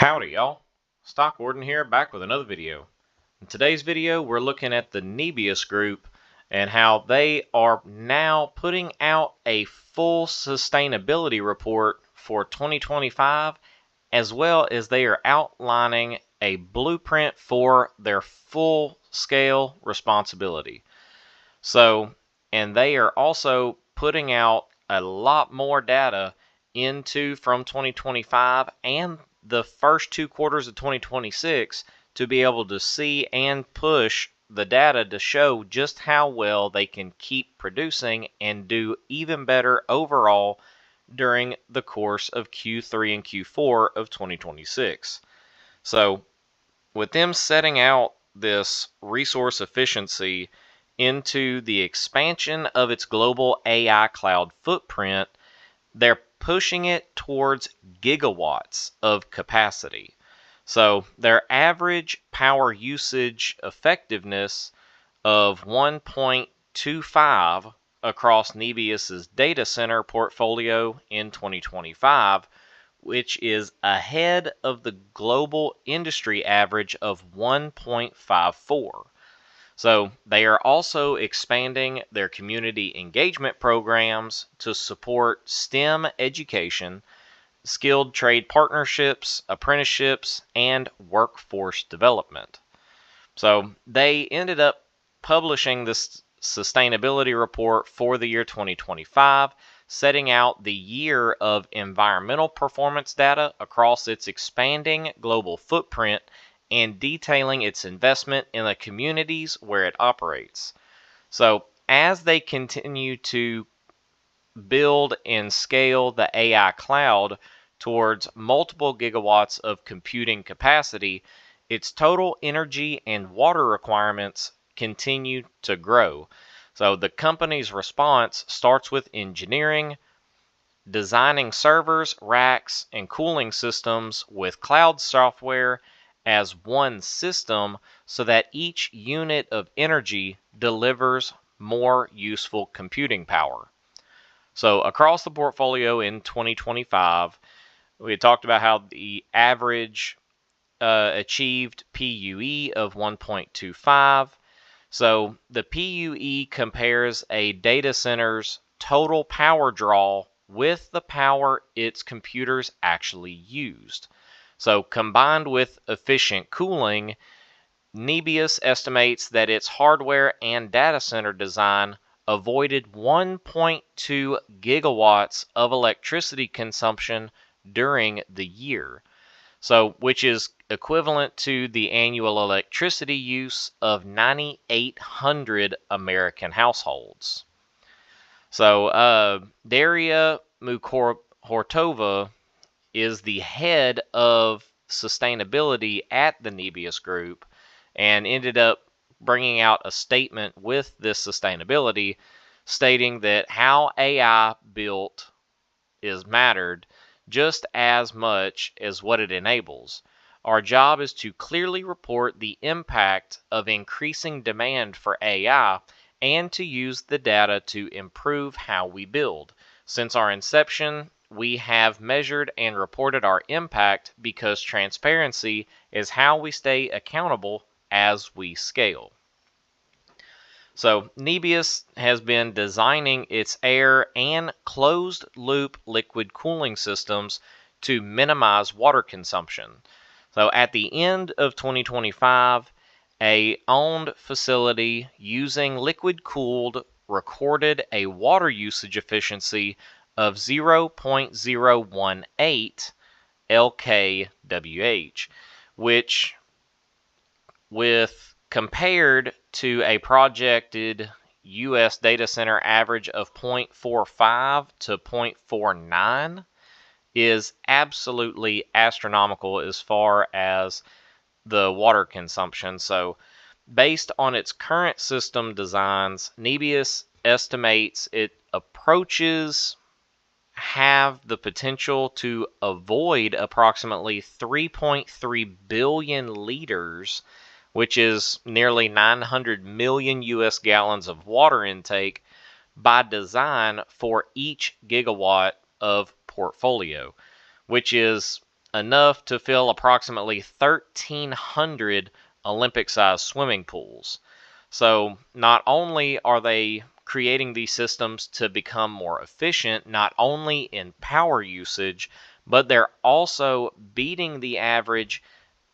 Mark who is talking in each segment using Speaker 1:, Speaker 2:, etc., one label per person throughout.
Speaker 1: Howdy y'all, Stock Warden here, back with another video. In today's video we're looking at the Nebius group and how they are now putting out a full sustainability report for 2025, as well as they are outlining a blueprint for their full scale responsibility. And they are also putting out a lot more data from 2025 and the first 2 quarters of 2026 to be able to see and push the data to show just how well they can keep producing and do even better overall during the course of Q3 and Q4 of 2026. So with them setting out this resource efficiency into the expansion of its global AI cloud footprint, they're pushing it towards gigawatts of capacity. So their average power usage effectiveness of 1.25 across Nebius's data center portfolio in 2025, which is ahead of the global industry average of 1.54. So they are also expanding their community engagement programs to support STEM education, skilled trade partnerships, apprenticeships, and workforce development. So they ended up publishing this sustainability report for the year 2025, setting out the year of environmental performance data across its expanding global footprint and detailing its investment in the communities where it operates. So as they continue to build and scale the AI cloud towards multiple gigawatts of computing capacity, its total energy and water requirements continue to grow. So the company's response starts with engineering, designing servers, racks, and cooling systems with cloud software as one system so that each unit of energy delivers more useful computing power. So across the portfolio in 2025, we had talked about how the average achieved PUE of 1.25. So the PUE compares a data center's total power draw with the power its computers actually used. So combined with efficient cooling, Nebius estimates that its hardware and data center design avoided 1.2 gigawatts of electricity consumption during the year. So, which is equivalent to the annual electricity use of 9,800 American households. So, Daria Mukhortova is the head of sustainability at the Nebius Group and ended up bringing out a statement with this sustainability stating that how AI built is mattered just as much as what it enables. Our job is to clearly report the impact of increasing demand for AI and to use the data to improve how we build. Since our inception, we have measured and reported our impact because transparency is how we stay accountable as we scale. So Nebius has been designing its air and closed-loop liquid cooling systems to minimize water consumption. So at the end of 2025, a owned facility using liquid-cooled recorded a water usage efficiency of 0.018 LKWH, which with compared to a projected US data center average of 0.45 to 0.49 is absolutely astronomical as far as the water consumption. So based on its current system designs, Nebius estimates it approaches have the potential to avoid approximately 3.3 billion liters, which is nearly 900 million US gallons of water intake by design for each gigawatt of portfolio, which is enough to fill approximately 1,300 Olympic-sized swimming pools. So not only are they creating these systems to become more efficient, not only in power usage, but they're also beating the average,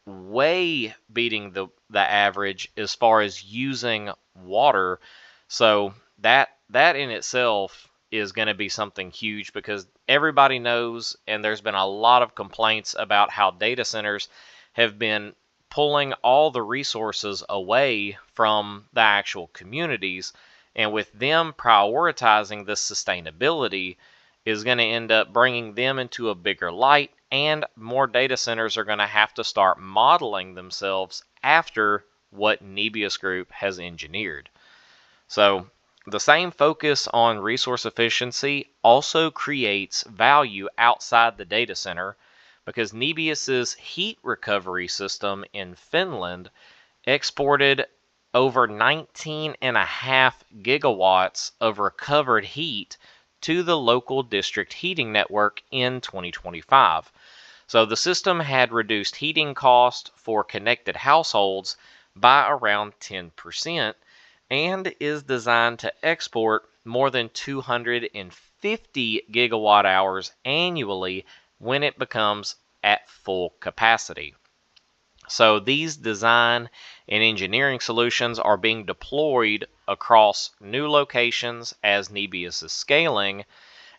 Speaker 1: way beating the average as far as using water. So that in itself is going to be something huge, because everybody knows, and there's been a lot of complaints about how data centers have been pulling all the resources away from the actual communities, and with them prioritizing this sustainability is going to end up bringing them into a bigger light, and more data centers are going to have to start modeling themselves after what Nebius Group has engineered. So the same focus on resource efficiency also creates value outside the data center, because Nebius's heat recovery system in Finland exported over 19.5 gigawatts of recovered heat to the local district heating network in 2025. So the system had reduced heating cost for connected households by around 10%, and is designed to export more than 250 gigawatt hours annually when it becomes at full capacity. So these design and engineering solutions are being deployed across new locations as Nebius is scaling,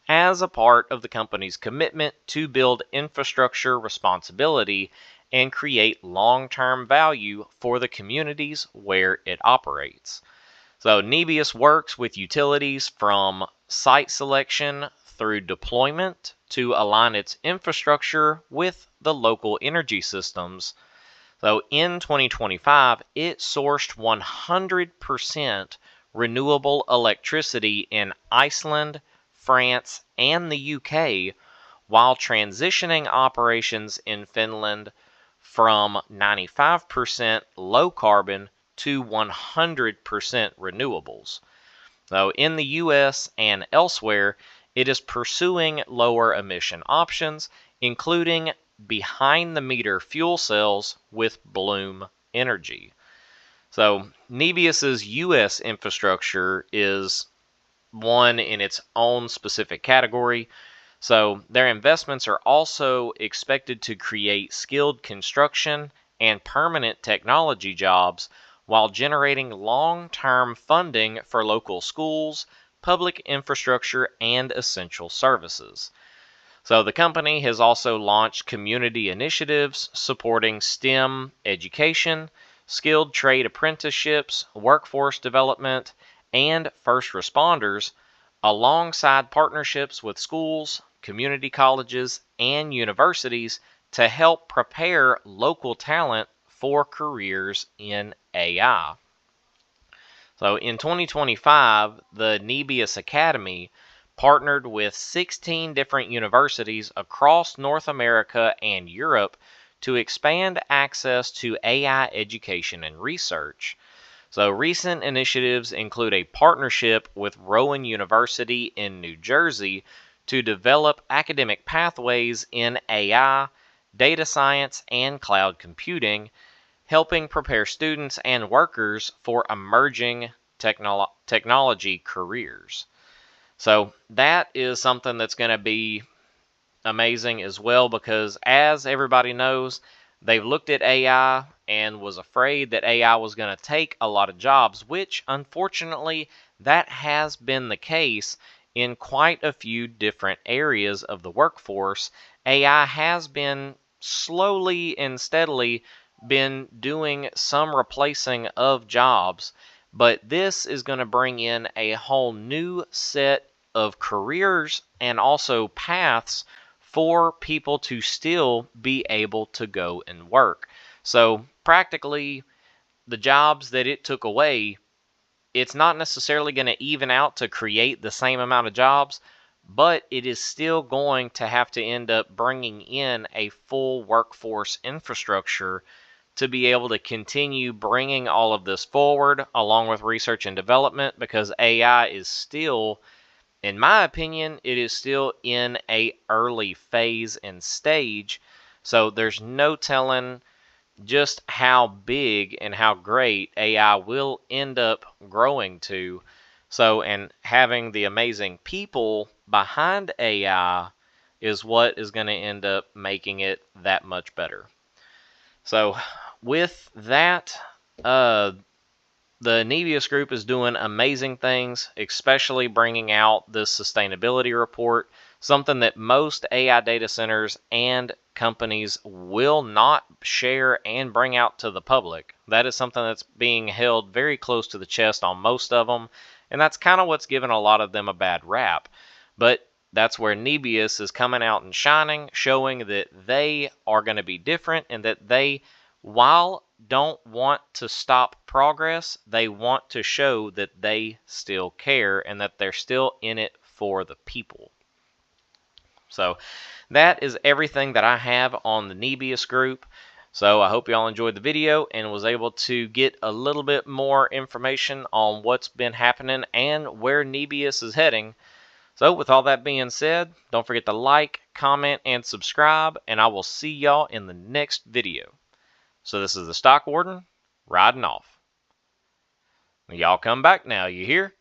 Speaker 1: as a part of the company's commitment to build infrastructure responsibility and create long-term value for the communities where it operates. So Nebius works with utilities from site selection through deployment to align its infrastructure with the local energy systems. So in 2025, it sourced 100% renewable electricity in Iceland, France, and the UK, while transitioning operations in Finland from 95% low carbon to 100% renewables. So in the US and elsewhere, it is pursuing lower emission options, including behind the meter fuel cells with Bloom Energy. So Nebius's US infrastructure is one in its own specific category. So their investments are also expected to create skilled construction and permanent technology jobs, while generating long-term funding for local schools, public infrastructure, and essential services. So the company has also launched community initiatives supporting STEM education, skilled trade apprenticeships, workforce development, and first responders, alongside partnerships with schools, community colleges, and universities to help prepare local talent for careers in AI. So in 2025, the Nebius Academy partnered with 16 different universities across North America and Europe to expand access to AI education and research. So recent initiatives include a partnership with Rowan University in New Jersey to develop academic pathways in AI, data science, and cloud computing, helping prepare students and workers for emerging technology careers. So that is something that's going to be amazing as well, because as everybody knows, they've looked at AI and was afraid that AI was going to take a lot of jobs, which unfortunately that has been the case in quite a few different areas of the workforce. AI has been slowly and steadily been doing some replacing of jobs, but this is going to bring in a whole new set of careers and also paths for people to still be able to go and work. So practically, the jobs that it took away, it's not necessarily going to even out to create the same amount of jobs, but it is still going to have to end up bringing in a full workforce infrastructure to be able to continue bringing all of this forward, along with research and development, because AI is still, in my opinion, it is still in a early phase and stage. So there's no telling just how big and how great AI will end up growing to. So, and having the amazing people behind AI is what is going to end up making it that much better. So, with that, the Nebius group is doing amazing things, especially bringing out this sustainability report, something that most AI data centers and companies will not share and bring out to the public. That is something that's being held very close to the chest on most of them, and that's kind of what's given a lot of them a bad rap. But that's where Nebius is coming out and shining, showing that they are going to be different and that they, while don't want to stop progress, they want to show that they still care and that they're still in it for the people. So that is everything that I have on the Nebius group. So I hope y'all enjoyed the video and was able to get a little bit more information on what's been happening and where Nebius is heading. So with all that being said, don't forget to like, comment, and subscribe, and I will see y'all in the next video. So this is the Stock Warden, riding off. Y'all come back now, you hear?